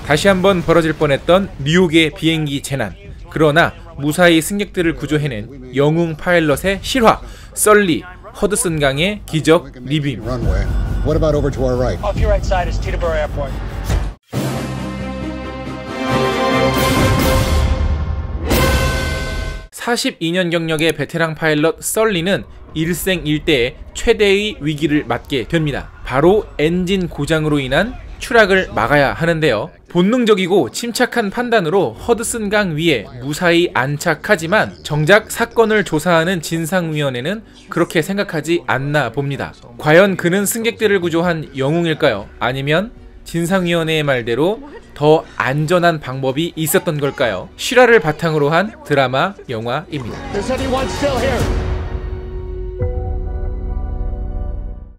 다시 한번 벌어질 뻔했던 뉴욕의 비행기 재난. 그러나 무사히 승객들을 구조해낸 영웅 파일럿의 실화, 썰리, 허드슨 강의 기적 리뷰입니다. 42년 경력의 베테랑 파일럿 썰리는 일생일대의 최대의 위기를 맞게 됩니다. 바로 엔진 고장으로 인한 추락을 막아야 하는데요. 본능적이고 침착한 판단으로 허드슨 강 위에 무사히 안착하지만 정작 사건을 조사하는 진상위원회는 그렇게 생각하지 않나 봅니다. 과연 그는 승객들을 구조한 영웅일까요? 아니면 진상위원회의 말대로 더 안전한 방법이 있었던 걸까요? 실화를 바탕으로 한 드라마 영화입니다.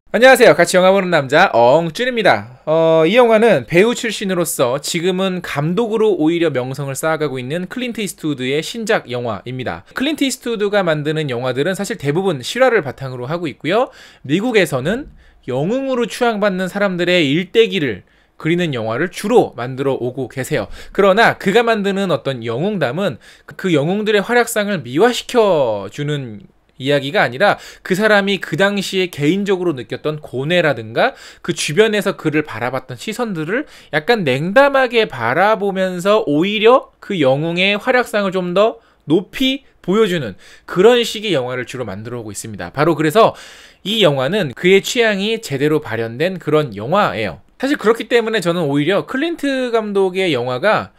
안녕하세요. 같이 영화 보는 남자 엉준입니다. 이 영화는 배우 출신으로서 지금은 감독으로 오히려 명성을 쌓아가고 있는 클린트 이스트우드의 신작 영화입니다. 클린트 이스트우드가 만드는 영화들은 사실 대부분 실화를 바탕으로 하고 있고요. 미국에서는 영웅으로 추앙받는 사람들의 일대기를 그리는 영화를 주로 만들어 오고 계세요. 그러나 그가 만드는 어떤 영웅담은 그 영웅들의 활약상을 미화시켜주는 이야기가 아니라 그 사람이 그 당시에 개인적으로 느꼈던 고뇌라든가 그 주변에서 그를 바라봤던 시선들을 약간 냉담하게 바라보면서 오히려 그 영웅의 활약상을 좀 더 높이 보여주는 그런 식의 영화를 주로 만들어 오고 있습니다. 바로 그래서 이 영화는 그의 취향이 제대로 발현된 그런 영화예요. 사실 그렇기 때문에 저는 오히려 클린트 감독의 영화가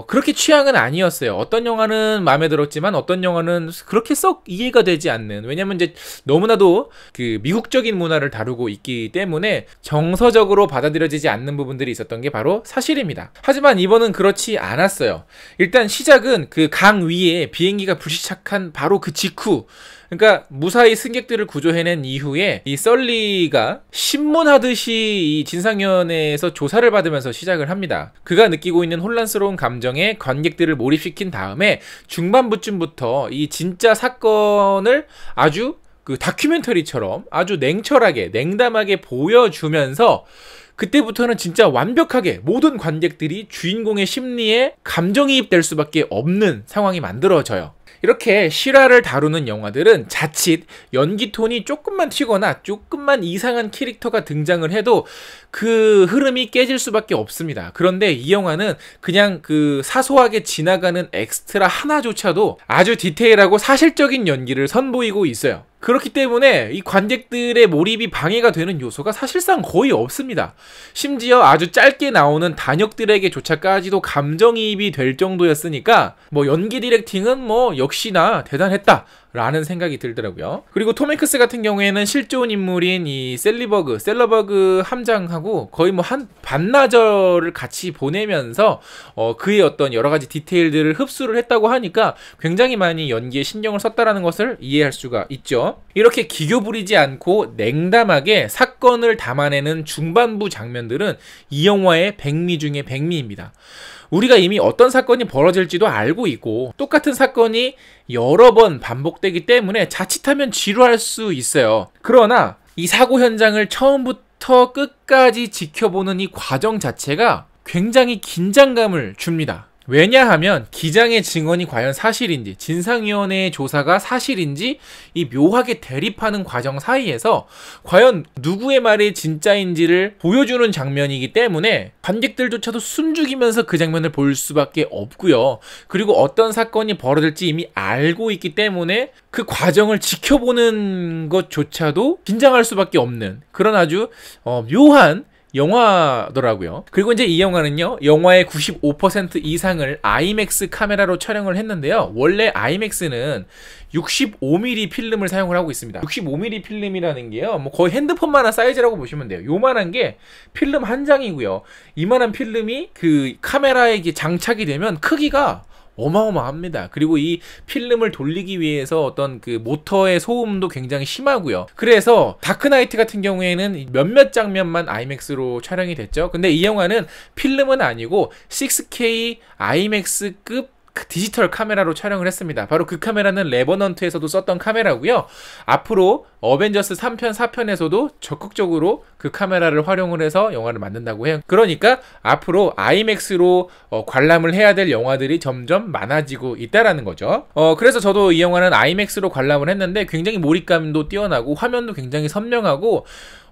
그렇게 취향은 아니었어요. 어떤 영화는 마음에 들었지만 어떤 영화는 그렇게 썩 이해가 되지 않는, 왜냐면 이제 너무나도 그 미국적인 문화를 다루고 있기 때문에 정서적으로 받아들여지지 않는 부분들이 있었던 게 바로 사실입니다. 하지만 이번은 그렇지 않았어요. 일단 시작은 그 강 위에 비행기가 불시착한 바로 그 직후, 그러니까 무사히 승객들을 구조해낸 이후에 이 썰리가 신문하듯이 이 진상위원회에서 조사를 받으면서 시작을 합니다. 그가 느끼고 있는 혼란스러운 감정에 관객들을 몰입시킨 다음에 중반부쯤부터 이 진짜 사건을 아주 그 다큐멘터리처럼 아주 냉철하게 냉담하게 보여주면서 그때부터는 진짜 완벽하게 모든 관객들이 주인공의 심리에 감정이입될 수밖에 없는 상황이 만들어져요. 이렇게 실화를 다루는 영화들은 자칫 연기 톤이 조금만 튀거나 조금만 이상한 캐릭터가 등장을 해도 그 흐름이 깨질 수밖에 없습니다. 그런데 이 영화는 그냥 그 사소하게 지나가는 엑스트라 하나조차도 아주 디테일하고 사실적인 연기를 선보이고 있어요. 그렇기 때문에 이 관객들의 몰입이 방해가 되는 요소가 사실상 거의 없습니다. 심지어 아주 짧게 나오는 단역들에게조차까지도 감정이입이 될 정도였으니까 뭐 연기 디렉팅은 뭐 역시나 대단했다 라는 생각이 들더라고요. 그리고 톰 행크스 같은 경우에는 실존 인물인 이 셀러버그 함장하고 거의 뭐 한 반나절을 같이 보내면서 그의 어떤 여러가지 디테일들을 흡수를 했다고 하니까 굉장히 많이 연기에 신경을 썼다라는 것을 이해할 수가 있죠. 이렇게 기교 부리지 않고 냉담하게 사건을 담아내는 중반부 장면들은 이 영화의 백미 중에 백미입니다. 우리가 이미 어떤 사건이 벌어질지도 알고 있고 똑같은 사건이 여러 번 반복되기 때문에 자칫하면 지루할 수 있어요. 그러나 이 사고 현장을 처음부터 끝까지 지켜보는 이 과정 자체가 굉장히 긴장감을 줍니다. 왜냐하면 기장의 증언이 과연 사실인지 진상위원회의 조사가 사실인지 이 묘하게 대립하는 과정 사이에서 과연 누구의 말이 진짜인지를 보여주는 장면이기 때문에 관객들조차도 숨죽이면서 그 장면을 볼 수밖에 없고요. 그리고 어떤 사건이 벌어질지 이미 알고 있기 때문에 그 과정을 지켜보는 것조차도 긴장할 수밖에 없는 그런 아주 묘한 영화더라고요. 그리고 이제 이 영화는요, 영화의 95% 이상을 아이맥스 카메라로 촬영을 했는데요. 원래 아이맥스는 65mm 필름을 사용을 하고 있습니다. 65mm 필름이라는 게요, 뭐 거의 핸드폰만한 사이즈라고 보시면 돼요. 요만한 게 필름 한 장이고요. 이만한 필름이 그 카메라에 장착이 되면 크기가 어마어마합니다. 그리고 이 필름을 돌리기 위해서 어떤 그 모터의 소음도 굉장히 심하고요. 그래서 다크나이트 같은 경우에는 몇몇 장면만 아이맥스로 촬영이 됐죠. 근데 이 영화는 필름은 아니고 6K 아이맥스급 디지털 카메라로 촬영을 했습니다. 바로 그 카메라는 레버넌트에서도 썼던 카메라고요. 앞으로 어벤져스 3편, 4편에서도 적극적으로 그 카메라를 활용을 해서 영화를 만든다고 해요. 그러니까 앞으로 아이맥스로 관람을 해야 될 영화들이 점점 많아지고 있다라는 거죠. 그래서 저도 이 영화는 아이맥스로 관람을 했는데 굉장히 몰입감도 뛰어나고 화면도 굉장히 선명하고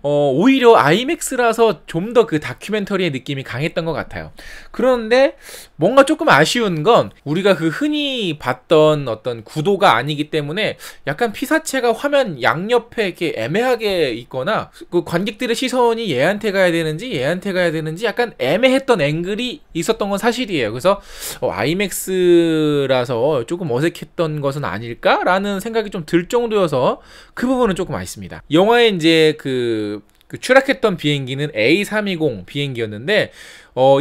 오히려 아이맥스라서 좀 더 그 다큐멘터리의 느낌이 강했던 것 같아요. 그런데 뭔가 조금 아쉬운 건 우리가 그 흔히 봤던 어떤 구도가 아니기 때문에 약간 피사체가 화면 양옆에 이렇게 애매하게 있거나 그 관객들의 시선이 얘한테 가야 되는지 얘한테 가야 되는지 약간 애매했던 앵글이 있었던 건 사실이에요. 그래서 아이맥스라서 조금 어색했던 것은 아닐까라는 생각이 좀 들 정도여서 그 부분은 조금 아쉽습니다. 영화에 이제 그 추락했던 비행기는 A320 비행기였는데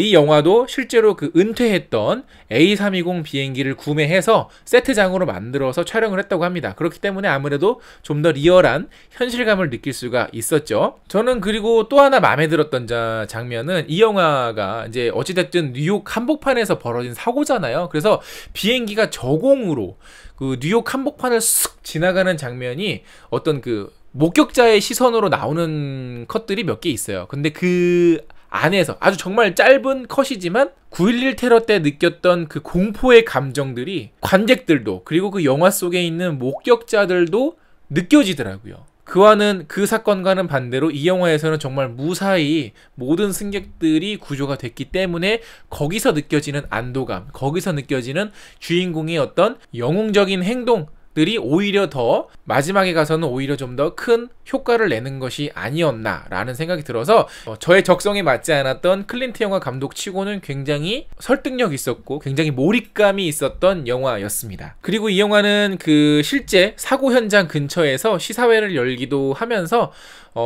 이 영화도 실제로 그 은퇴했던 A320 비행기를 구매해서 세트장으로 만들어서 촬영을 했다고 합니다. 그렇기 때문에 아무래도 좀 더 리얼한 현실감을 느낄 수가 있었죠. 저는 그리고 또 하나 마음에 들었던 장면은 이 영화가 이제 어찌됐든 뉴욕 한복판에서 벌어진 사고잖아요. 그래서 비행기가 저공으로 그 뉴욕 한복판을 쓱 지나가는 장면이 어떤 그 목격자의 시선으로 나오는 컷들이 몇 개 있어요. 근데 그 안에서 아주 정말 짧은 컷이지만 9.11 테러 때 느꼈던 그 공포의 감정들이 관객들도 그리고 그 영화 속에 있는 목격자들도 느껴지더라고요. 그 사건과는 반대로 이 영화에서는 정말 무사히 모든 승객들이 구조가 됐기 때문에 거기서 느껴지는 안도감, 거기서 느껴지는 주인공의 어떤 영웅적인 행동들이 오히려 더 마지막에 가서는 오히려 좀 더 큰 효과를 내는 것이 아니었나라는 생각이 들어서 저의 적성에 맞지 않았던 클린트 영화 감독치고는 굉장히 설득력 있었고 굉장히 몰입감이 있었던 영화였습니다. 그리고 이 영화는 그 실제 사고 현장 근처에서 시사회를 열기도 하면서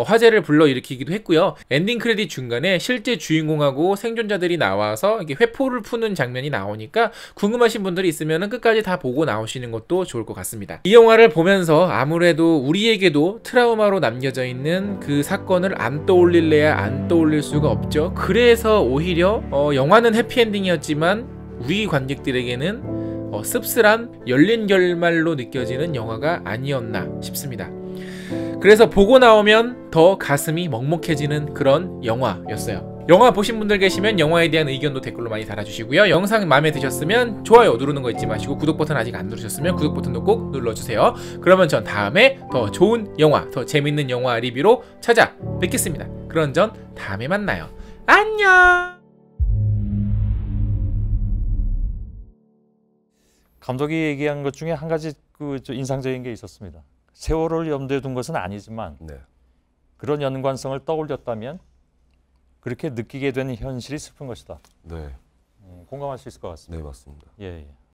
화제를 불러일으키기도 했고요. 엔딩 크레딧 중간에 실제 주인공하고 생존자들이 나와서 이렇게 회포를 푸는 장면이 나오니까 궁금하신 분들이 있으면 끝까지 다 보고 나오시는 것도 좋을 것 같습니다. 이 영화를 보면서 아무래도 우리에게도 트라우마로 남겨져 있는 그 사건을 안 떠올릴래야 안 떠올릴 수가 없죠. 그래서 오히려 영화는 해피엔딩이었지만 우리 관객들에게는 씁쓸한 열린 결말로 느껴지는 영화가 아니었나 싶습니다. 그래서 보고 나오면 더 가슴이 먹먹해지는 그런 영화였어요. 영화 보신 분들 계시면 영화에 대한 의견도 댓글로 많이 달아주시고요. 영상 마음에 드셨으면 좋아요 누르는 거 잊지 마시고 구독 버튼 아직 안 누르셨으면 구독 버튼도 꼭 눌러주세요. 그러면 전 다음에 더 좋은 영화, 더 재밌는 영화 리뷰로 찾아뵙겠습니다. 그런 전 다음에 만나요. 안녕! 감독이 얘기한 것 중에 한 가지 인상적인 게 있었습니다. 세월호를 염두에 둔 것은 아니지만 네. 그런 연관성을 떠올렸다면 그렇게 느끼게 된 현실이 슬픈 것이다. 네. 공감할 수 있을 것 같습니다. 네, 맞습니다. 예, 예.